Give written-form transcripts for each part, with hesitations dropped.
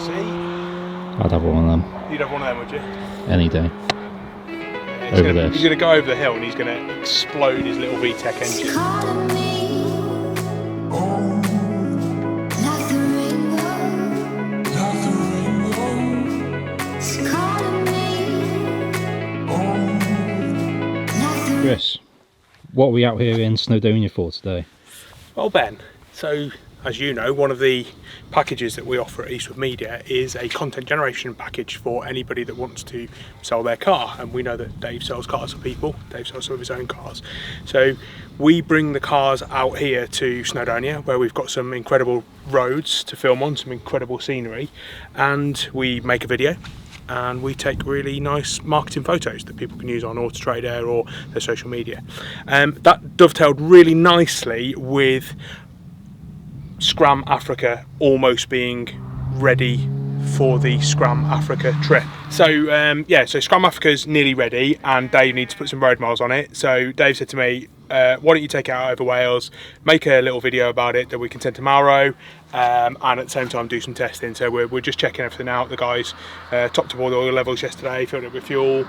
see. I'd have one of them. You'd have one of them, would you? Any day. Yeah, he's going to go over the hill and he's going to explode his little VTEC engine. Chris, what are we out here in Snowdonia for today? Well, Ben, so as you know, one of the packages that we offer at Eastwood Media is a content generation package for anybody that wants to sell their car. And we know that Dave sells cars for people. Dave sells some of his own cars. So we bring the cars out here to Snowdonia, where we've got some incredible roads to film on, some incredible scenery, and we make a video. And we take really nice marketing photos that people can use on Auto Trader or their social media. That dovetailed really nicely with Scram Africa almost being ready for the Scram Africa trip. So yeah, so Scram Africa's nearly ready and Dave needs to put some road miles on it. So Dave said to me, why don't you take it out over Wales, make a little video about it that we can send to Malro, and at the same time do some testing. So we're just checking everything out. The guys topped up all the oil levels yesterday, filled it with fuel,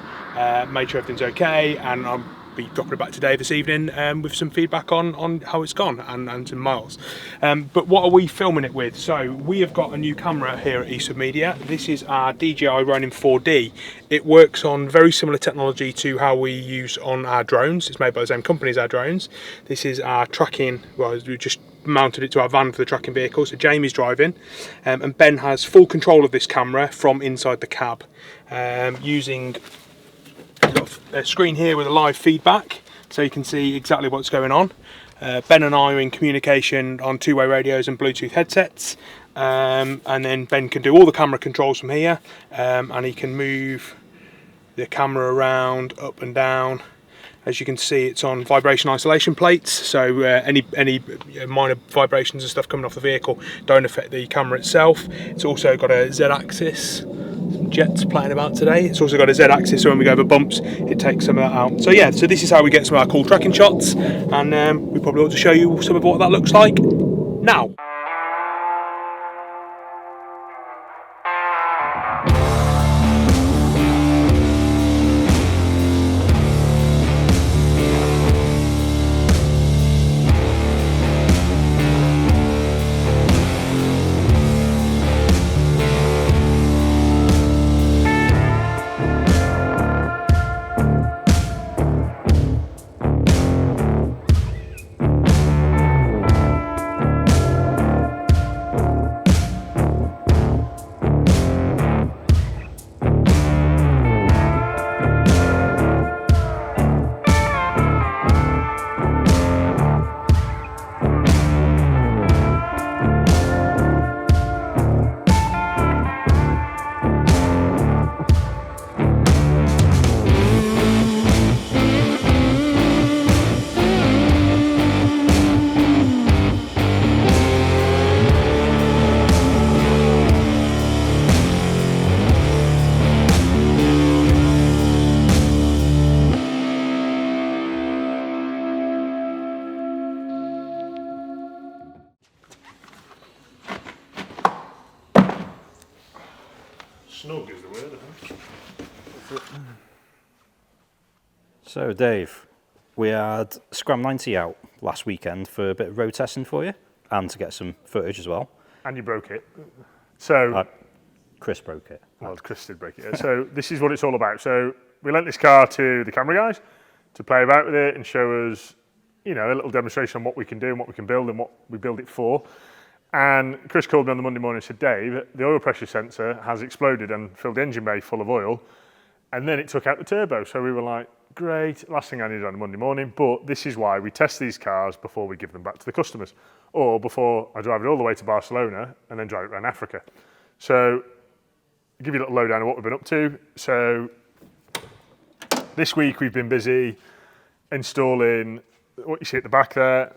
made sure everything's okay, and I'll be dropping it back today this evening with some feedback on how it's gone and some miles. But what are we filming it with? So we have got a new camera here at Eastwood Media. This is our DJI Ronin 4D. It works on very similar technology to how we use on our drones. It's made by the same company as our drones. This is our tracking, well, we just mounted it to our van for the tracking vehicle. So Jamie's driving, and Ben has full control of this camera from inside the cab, using a screen here with a live feedback, so you can see exactly what's going on. Ben and I are in communication on two-way radios and Bluetooth headsets, and then Ben can do all the camera controls from here, and he can move the camera around, up and down. As you can see, it's on vibration isolation plates, so any minor vibrations and stuff coming off the vehicle don't affect the camera itself. It's also got a Z-axis, some jets playing about today. It's also got a Z-axis, so when we go over bumps, it takes some of that out. So yeah, so this is how we get some of our cool tracking shots, and we probably ought to show you some of what that looks like now. Snug is the word, I think. So Dave, we had Scram 90 out last weekend for a bit of road testing for you and to get some footage as well. And you broke it. So Chris broke it. Well, Chris did break it. So this is what it's all about. So we lent this car to the camera guys to play about with it and show us, you know, a little demonstration on what we can do and what we can build and what we build it for. And Chris called me on the Monday morning and said, Dave, the oil pressure sensor has exploded and filled the engine bay full of oil, and then it took out the turbo. So we were like, great, last thing I needed on a Monday morning, but this is why we test these cars before we give them back to the customers, or before I drive it all the way to Barcelona and then drive it around Africa. So I'll give you a little lowdown of what we've been up to. So this week we've been busy installing what you see at the back there,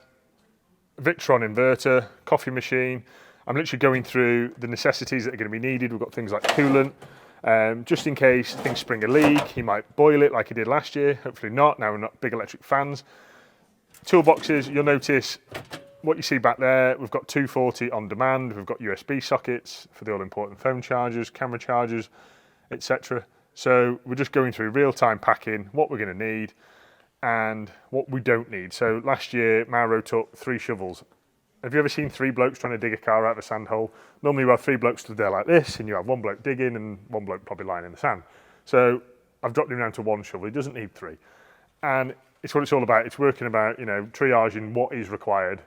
Victron inverter, coffee machine. I'm literally going through the necessities that are going to be needed. We've got things like coolant, just in case things spring a leak. He might boil it like he did last year. Hopefully not. Now we're not big electric fans. Toolboxes, you'll notice what you see back there, we've got 240 on demand, we've got USB sockets for the all-important phone chargers, camera chargers, etc. So we're just going through real-time packing, what we're going to need and what we don't need. So last year, Mauro took 3 shovels. Have you ever seen 3 blokes trying to dig a car out of a sand hole? Normally you have 3 blokes stood there like this, and you have 1 bloke digging and 1 bloke probably lying in the sand. So I've dropped him down to 1 shovel. He doesn't need 3. And it's what it's all about. It's working about, you know, triaging what is required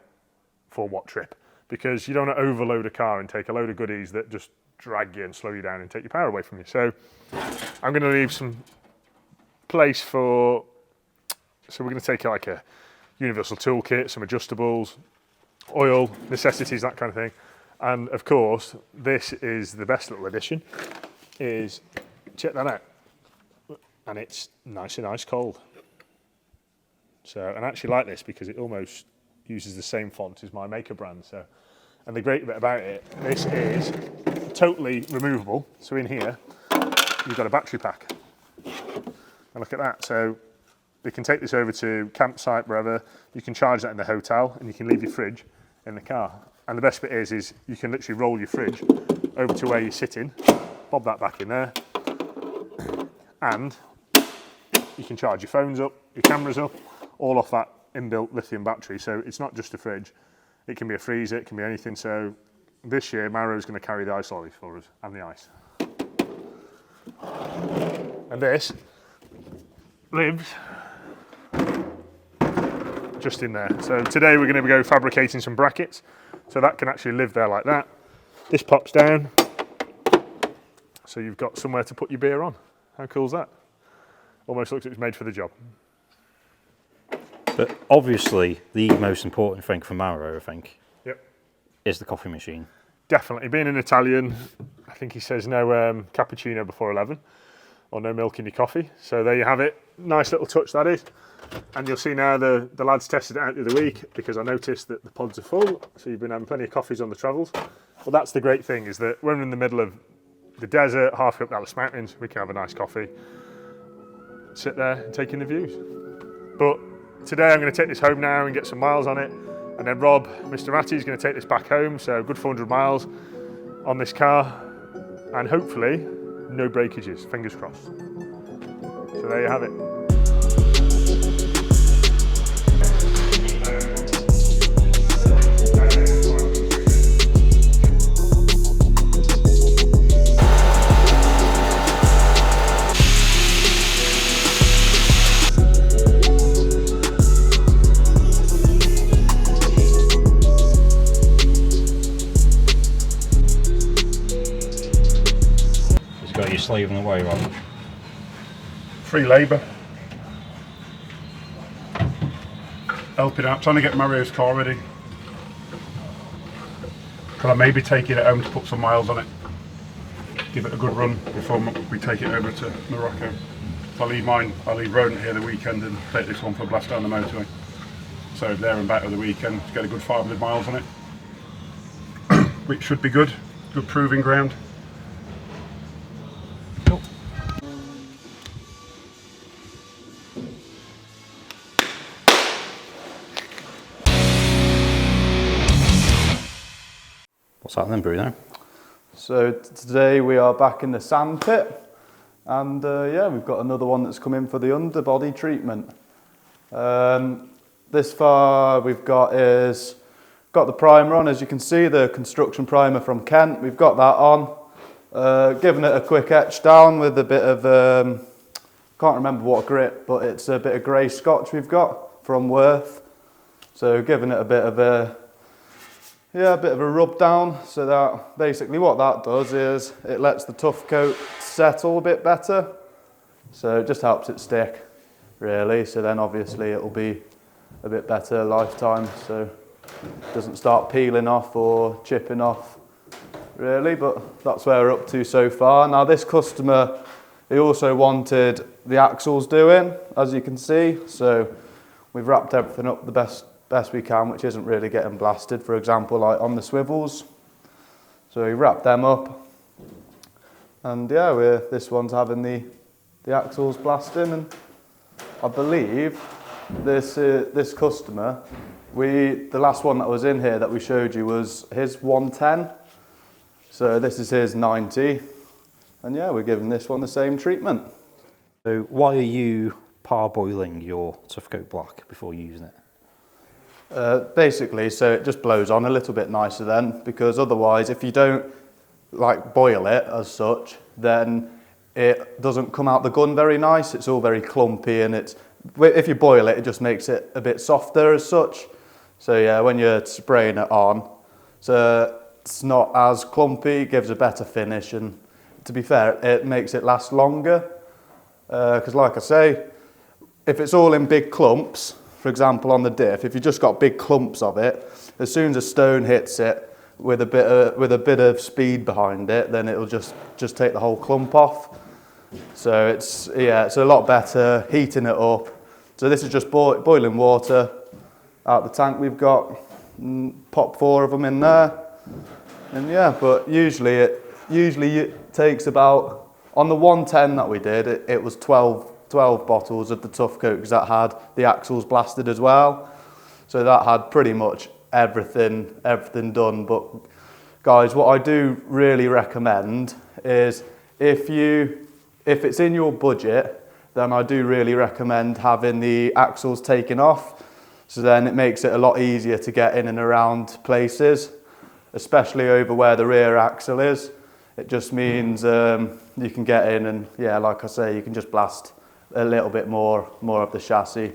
for what trip. Because you don't want to overload a car and take a load of goodies that just drag you and slow you down and take your power away from you. So I'm going to leave some place for, so we're going to take like a universal toolkit, some adjustables, oil, necessities, that kind of thing. And of course, this is the best little addition, is, check that out. And it's nice and ice cold. So, and I actually like this because it almost uses the same font as my Mahker brand. So, and the great bit about it, this is totally removable. So in here, you've got a battery pack. And look at that. So you can take this over to campsite, wherever. You can charge that in the hotel, and you can leave your fridge in the car. And the best bit is you can literally roll your fridge over to where you're sitting, bob that back in there, and you can charge your phones up, your cameras up, all off that inbuilt lithium battery. So it's not just a fridge, it can be a freezer, it can be anything. So this year Mauro's going to carry the ice lorries for us and the ice. And this lives just in there. So today we're going to go fabricating some brackets, so that can actually live there like that. This pops down, so you've got somewhere to put your beer on. How cool is that? Almost looks like it's made for the job. But obviously, the most important thing for Mauro, I think, Yep. is the coffee machine. Definitely. Being an Italian, I think he says no cappuccino before 11, or no milk in your coffee. So there you have it. Nice little touch that is. And you'll see now the lads tested it out the other week, because I noticed that the pods are full. So you've been having plenty of coffees on the travels. Well, that's the great thing, is that when we're in the middle of the desert, halfway up the Atlas Mountains, we can have a nice coffee, sit there and take in the views. But today I'm going to take this home now and get some miles on it, and then Rob, Mr. Ratty, is going to take this back home, so good 400 miles on this car, and hopefully no breakages, fingers crossed. So there you have it. Got you slaving away, Rob. Free labour. Helping out, trying to get Mario's car ready. Could I maybe take it at home to put some miles on it? Give it a good run before we take it over to Morocco. So I'll leave Rodent here the weekend and take this one for a blast down the motorway. So there and back over the weekend to get a good 500 miles on it. Which should be good proving ground. What's happening, Bruno? So today we are back in the sand pit, and yeah, we've got another one that's come in for the underbody treatment. This far we've got the primer on, as you can see, the construction primer from Kent. We've got that on, given it a quick etch down with a bit of, can't remember what grit, but it's a bit of grey scotch we've got from Worth. So giving it a bit of a rub down, so that basically what that does is it lets the tough coat settle a bit better. So it just helps it stick, really. So then obviously it'll be a bit better lifetime, so it doesn't start peeling off or chipping off, really. But that's where we're up to so far. Now this customer, he also wanted the axles doing, as you can see. So we've wrapped everything up the best we can, which isn't really getting blasted, for example, like on the swivels. So we wrap them up, and yeah, this one's having the axles blasting, and I believe this customer, the last one that was in here that we showed you was his 110. So this is his 90. And yeah, we're giving this one the same treatment. So why are you parboiling your tough coat black before using it? Basically, so it just blows on a little bit nicer then, because otherwise if you don't like boil it as such, then it doesn't come out the gun very nice. It's all very clumpy, and if you boil it, it just makes it a bit softer as such. So yeah, when you're spraying it on, so it's not as clumpy, gives a better finish, and to be fair, it makes it last longer. Because like I say, if it's all in big clumps, for example on the diff, if you've just got big clumps of it, as soon as a stone hits it with a bit of speed behind it, then it'll just take the whole clump off. So it's a lot better heating it up. So this is just boiling water out the tank we've got, pop 4 of them in there, and yeah, but usually it takes about, on the 110 that we did, it was 12 bottles of the tough coat, because that had the axles blasted as well. So that had pretty much everything done. But guys, what I do really recommend is if it's in your budget, then I do really recommend having the axles taken off. So then it makes it a lot easier to get in and around places, especially over where the rear axle is. It just means you can get in, and yeah, like I say, you can just blast a little bit more of the chassis.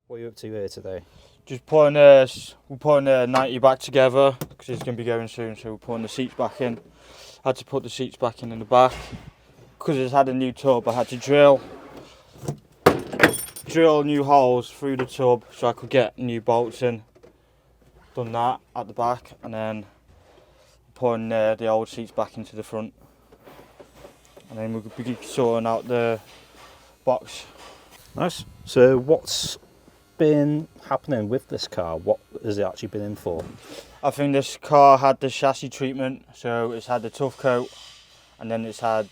What are you up to here today? Just putting we're putting 90 back together because it's going to be going soon, so we're putting the seats back in. I had to put the seats back in the back because it's had a new tub. I had to drill new holes through the tub so I could get new bolts in. Done that at the back, and then putting the old seats back into the front, and then we'll be sorting out the box. Nice. So what's been happening with this car? What has it actually been in for? I think this car had the chassis treatment, so it's had the tough coat, and then it's had,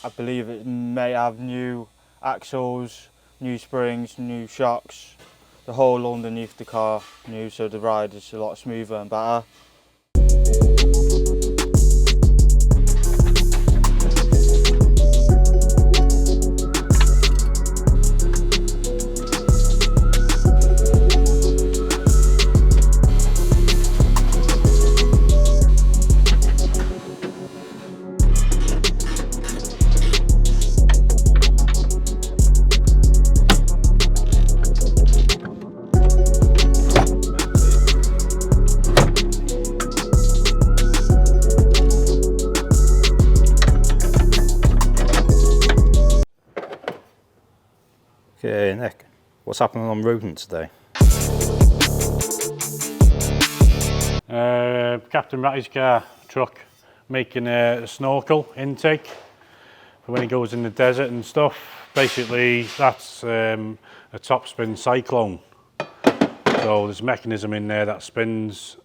I believe it may have new axles, new springs, new shocks, the whole underneath the car new, so the ride is a lot smoother and better. Okay, Nick, what's happening on Rodent today? Captain Ratty's car truck making a snorkel intake for when he goes in the desert and stuff. Basically, that's a topspin cyclone. So there's a mechanism in there that spins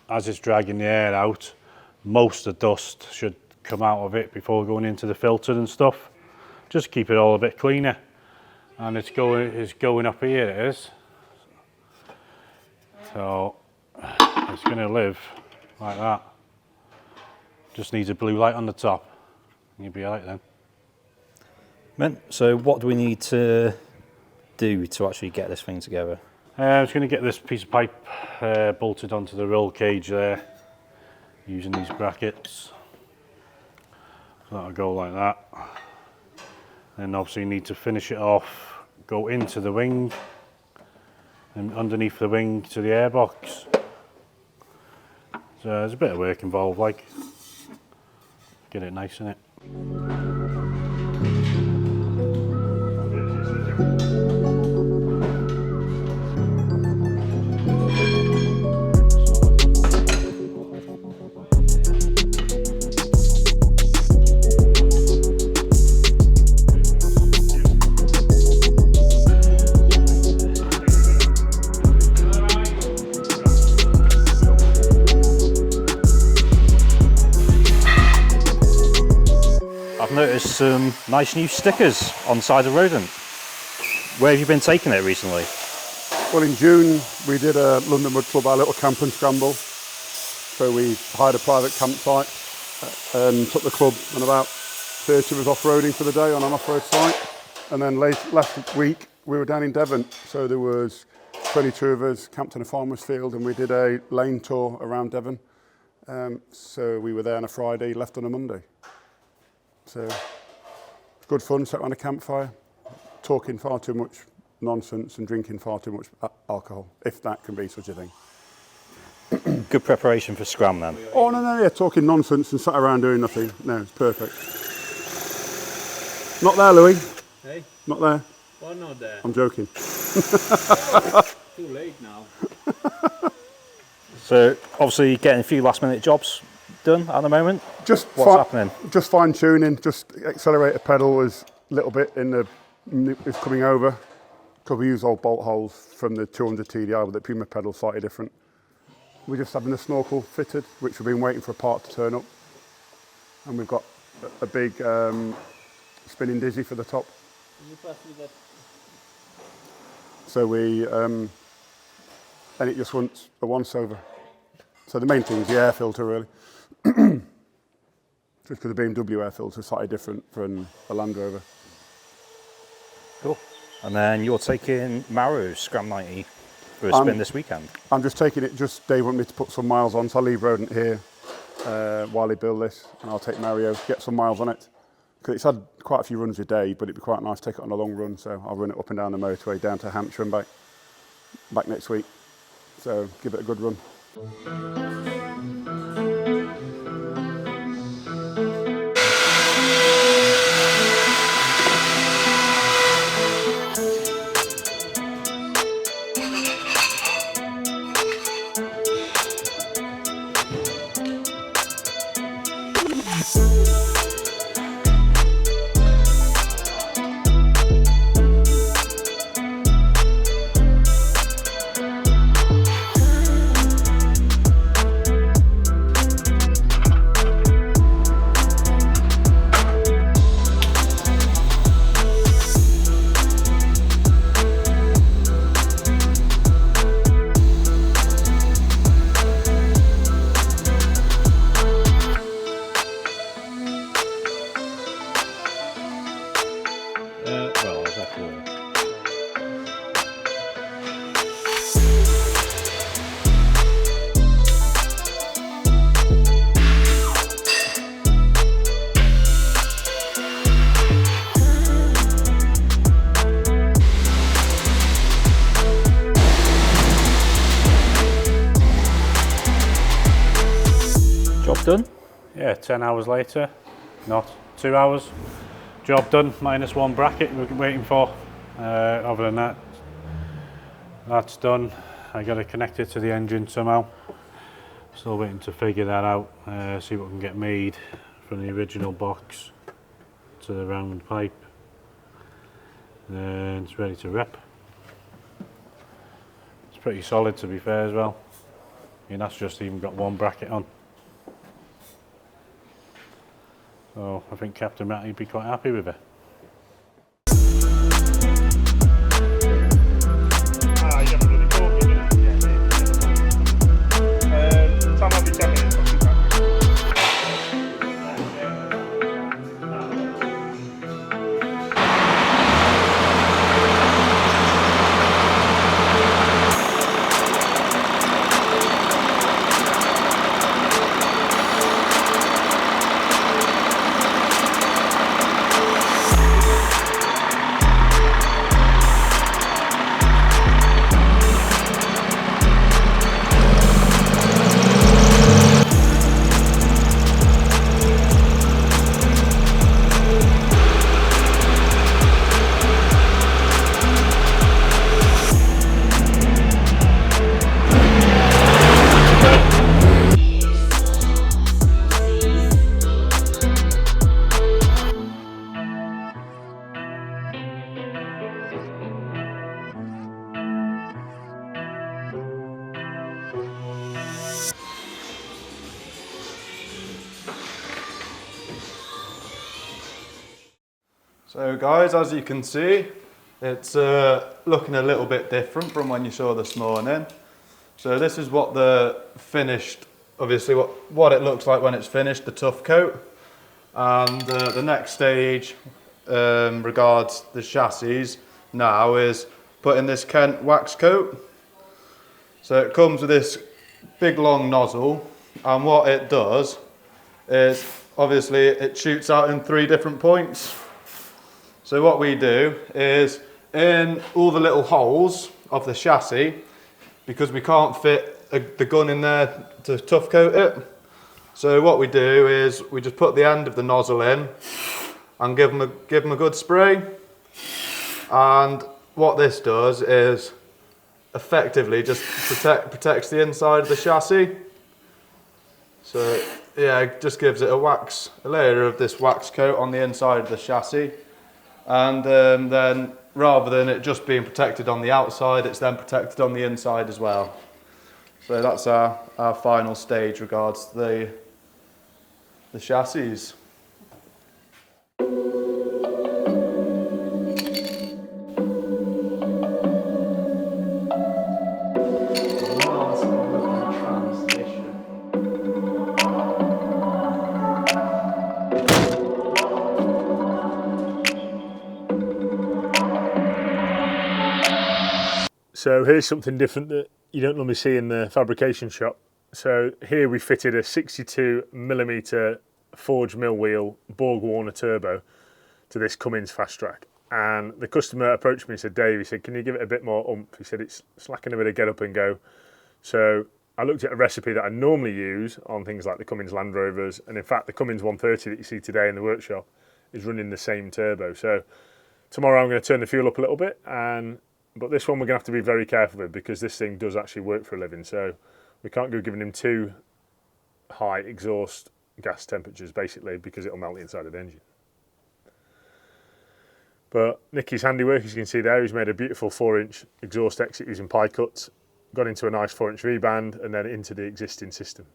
as it's dragging the air out. Most of the dust should come out of it before going into the filter and stuff. Just keep it all a bit cleaner. And it's going up here, it is. So it's going to live like that. Just needs a blue light on the top, and you'll be alright then. Mint, so what do we need to do to actually get this thing together? I'm just going to get this piece of pipe bolted onto the roll cage there, using these brackets. So that'll go like that. Then obviously you need to finish it off, go into the wing, and underneath the wing to the airbox. So there's a bit of work involved, like, get it nice in it. I've noticed some nice new stickers on the side of Rodent. Where have you been taking it recently? Well, in June we did a London Mud Club, our little camp and scramble. So we hired a private campsite and took the club, and about 30 of us off-roading for the day on an off-road site. And then last week we were down in Devon, so there was 22 of us camped in a farmer's field, and we did a lane tour around Devon. So we were there on a Friday, left on a Monday. So good fun, sat around a campfire, talking far too much nonsense and drinking far too much alcohol, if that can be such a thing. Good preparation for Scram then. Oh no, yeah, talking nonsense and sat around doing nothing. No, it's perfect. Not there, Louis. Hey? Not there. Why not there? I'm joking. Too late now. So obviously getting a few last minute jobs done at the moment. Just What's happening? Just fine tuning. Just accelerator pedal was a little bit is coming over. Because we use old bolt holes from the 200 TDI with the Puma pedal slightly different. We're just having the snorkel fitted, which we've been waiting for a part to turn up. And we've got a big spinning dizzy for the top. Can you pass me that? So and it just wants a once over. So the main thing is the air filter really. Just because the BMW air filter is slightly different from a Land Rover. Cool. And then you're taking Maro's Scram 90 for a spin this weekend. I'm just taking it, Dave wanted me to put some miles on, so I'll leave Rodent here while they build this, and I'll take Mario, get some miles on it. Because it's had quite a few runs a day, but it'd be quite nice to take it on a long run, so I'll run it up and down the motorway down to Hampshire and back next week. So give it a good run. Done? Yeah, 10 hours later, not 2 hours. Job done, minus one bracket we're waiting for. Other than that, that's done. I got to connect it to the engine somehow. Still waiting to figure that out, see what we can get made from the original box to the round pipe. And it's ready to rip. It's pretty solid to be fair as well. And that's just even got one bracket on. So I think Cpt Ratty would be quite happy with it. So guys, as you can see, it's looking a little bit different from when you saw this morning. So this is what the finished, obviously what it looks like when it's finished, the tough coat. And the next stage regards the chassis now is putting this Kent wax coat. So it comes with this big long nozzle, and what it does is obviously it shoots out in 3 different points. So what we do is in all the little holes of the chassis, because we can't fit the gun in there to tough coat it, so what we do is we just put the end of the nozzle in and give them a good spray. And what this does is effectively just protects the inside of the chassis. So yeah, it just gives it a layer of this wax coat on the inside of the chassis. And then rather than it just being protected on the outside, it's then protected on the inside as well. So that's our final stage regards to the chassis. So here's something different that you don't normally see in the fabrication shop. So here we fitted a 62mm forged mill wheel Borg Warner turbo to this Cummins Fastrac. And the customer approached me and said, Dave, he said, can you give it a bit more oomph? He said, it's lacking a bit of get up and go. So I looked at a recipe that I normally use on things like the Cummins Land Rovers. And in fact, the Cummins 130 that you see today in the workshop is running the same turbo. So tomorrow I'm going to turn the fuel up a little bit, but this one we're going to have to be very careful with because this thing does actually work for a living. So we can't go giving him too high exhaust gas temperatures, basically, because it'll melt the inside of the engine. But Nicky's handiwork, as you can see there, he's made a beautiful 4-inch exhaust exit using pie cuts, got into a nice 4-inch V-band and then into the existing system.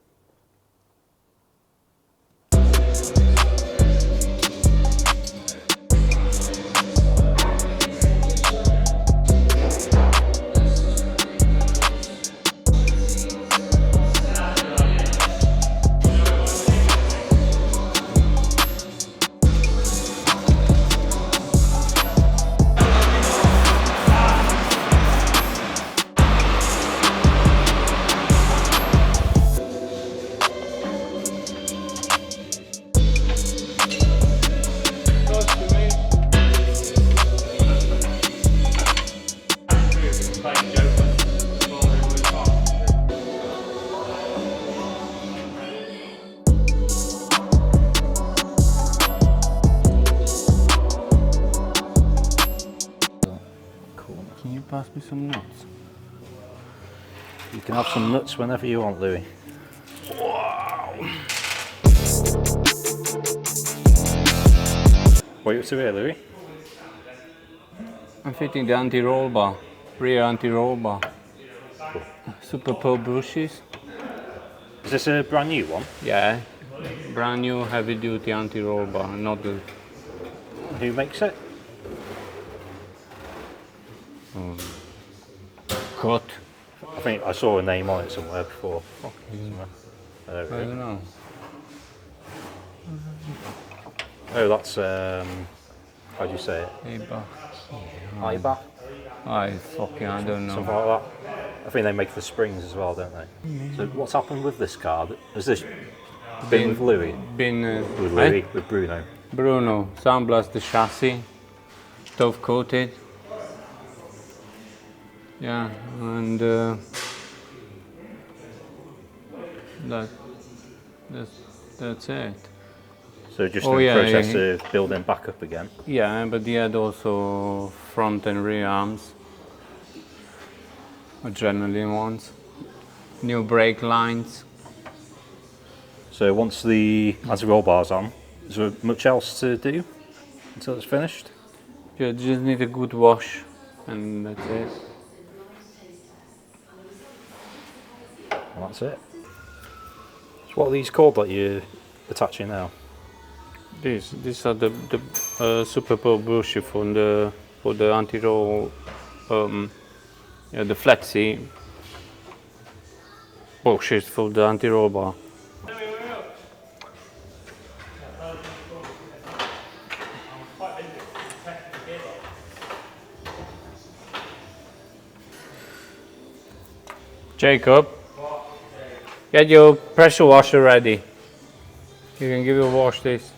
Pass me some nuts. You can have some nuts whenever you want, Louis. Wow! What are you up to here, Louis? I'm fitting the anti-roll bar, rear anti-roll bar. Super Pearl bushes. Is this a brand new one? Yeah, brand new heavy duty anti-roll bar, not the... Who makes it? Cut. I think I saw a name on it somewhere before. I don't know. Oh, that's how do you say it? Ibach. I don't know. Something like that. I think they make the springs as well, don't they? So what's happened with this car? Has this been with Louis? With Louis, with Bruno. Bruno, sandblast the chassis, top coated. Yeah, and that's it. So just in the process of building back up again? Yeah, but he had also front and rear arms, adrenaline ones, new brake lines. So once the anti-roll bar's on, is there much else to do until it's finished? You just need a good wash and that's it. Well, that's it. So what are these called that you're attaching now? These are the super pearl bushes for the anti-roll, yeah, the flexi bushes for the anti-roll bar. Jakob, get your pressure washer ready. You can give it a wash this.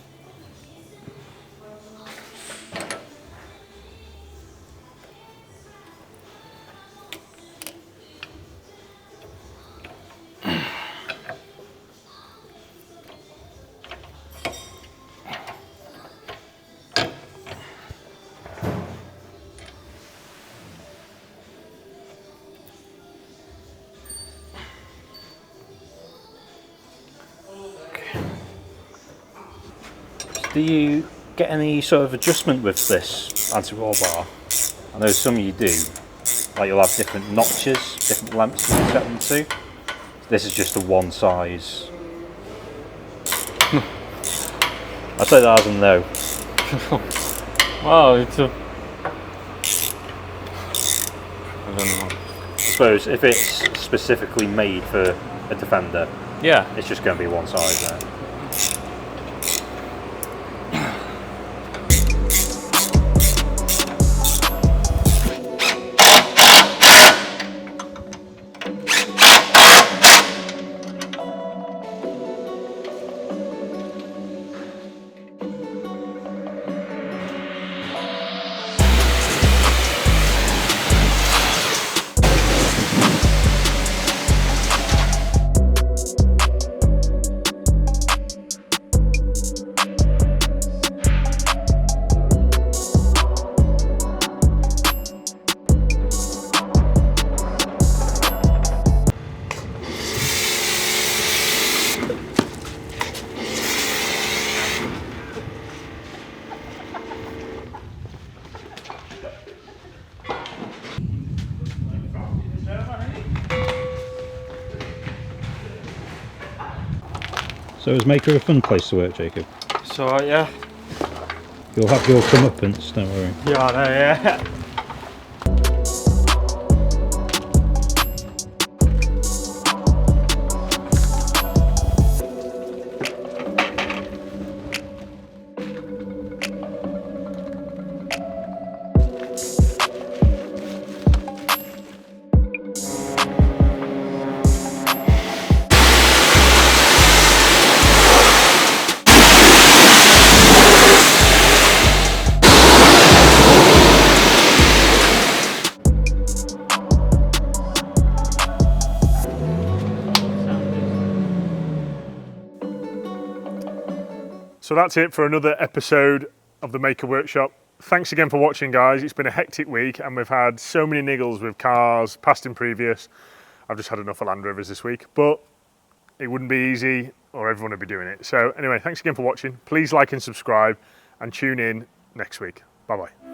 Do you get any sort of adjustment with this anti-roll bar? I know some you do, like you'll have different notches, different lengths you can set them to. This is just a one size. I'd say that as a no. Wow, it's a... I don't know. I suppose if it's specifically made for a Defender, Yeah. it's just going to be one size there. So is Mahker a fun place to work, Jacob? So yeah. You'll have your comeuppance, don't worry. Yeah, I know, yeah. So that's it for another episode of the Mahker Workshop. Thanks again for watching, guys. It's been a hectic week and we've had so many niggles with cars, past and previous. I've just had enough of Land Rovers this week, but it wouldn't be easy or everyone would be doing it. So anyway, thanks again for watching. Please like and subscribe and tune in next week. Bye-bye.